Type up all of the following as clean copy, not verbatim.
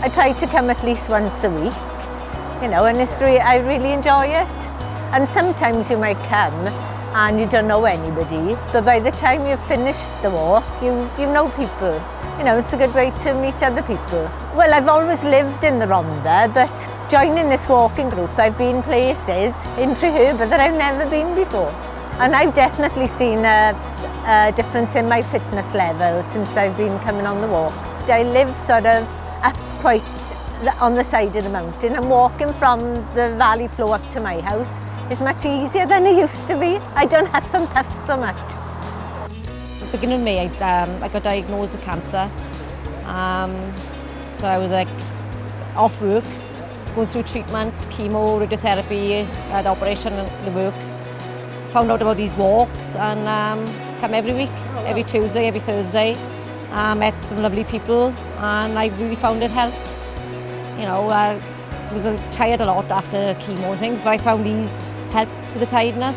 I try to come at least once a week, you know, and I really enjoy it. And sometimes you might come and you don't know anybody, but by the time you've finished the walk, you know people. You know, it's a good way to meet other people. Well, I've always lived in the Rhondda, but joining this walking group, I've been places in Treherbert that I've never been before. And I've definitely seen a difference in my fitness level since I've been coming on the walks. I live sort of up quite on the side of the mountain, and walking from the valley floor up to my house is much easier than it used to be. I don't huff and puff so much. At the beginning of May, I got diagnosed with cancer. So I was like off work, going through treatment, chemo, radiotherapy, had operation in the works. Found out about these walks and come every week, every Tuesday, every Thursday. Met some lovely people and I really found it helped. You know, I was tired a lot after chemo and things, but I found these helped with the tiredness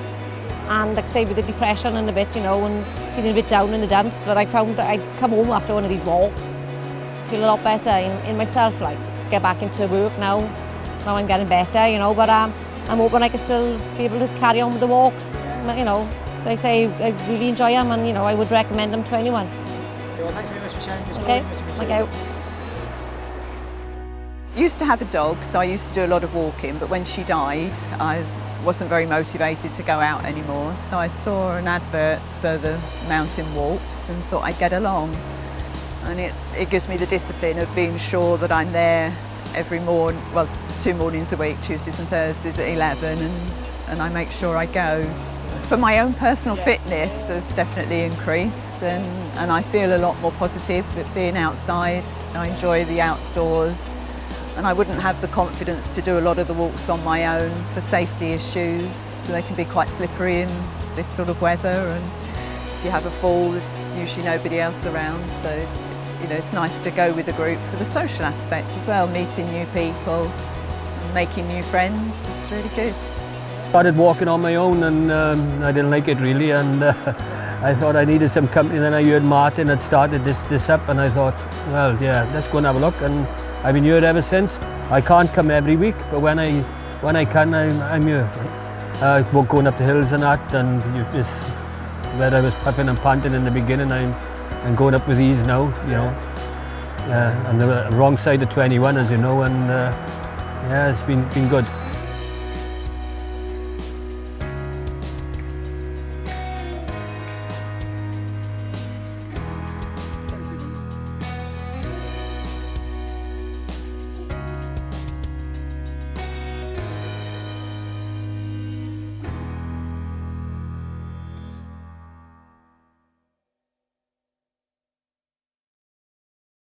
and, like I say, with the depression and a bit, you know, and feeling a bit down in the dumps. But I found that I'd come home after one of these walks, feel a lot better in myself, like get back into work now. Now I'm getting better, you know, but I'm hoping I can still be able to carry on with the walks. You know, like I say, I really enjoy them and, you know, I would recommend them to anyone. Okay, well, thanks very much for sharing your story. Okay, thank you. Used to have a dog, so I used to do a lot of walking, but when she died, I wasn't very motivated to go out anymore. So I saw an advert for the mountain walks and thought I'd get along. And it gives me the discipline of being sure that I'm there every morning, well, 2 mornings a week, Tuesdays and Thursdays at 11, and I make sure I go. For my own personal fitness has definitely increased and I feel a lot more positive with being outside. I enjoy the outdoors. And I wouldn't have the confidence to do a lot of the walks on my own for safety issues. They can be quite slippery in this sort of weather, and if you have a fall, there's usually nobody else around. So, you know, it's nice to go with a group for the social aspect as well, meeting new people, and making new friends is really good. Started walking on my own and I didn't like it really, and I thought I needed some company. Then I heard Martin had started this up, and I thought, well, yeah, let's go and have a look. And I've been here ever since. I can't come every week, but when I can, I'm here. Going up the hills and that, and just where I was puffing and panting in the beginning, I'm going up with ease now, you know. On the wrong side of 21, as you know, and yeah, it's been good.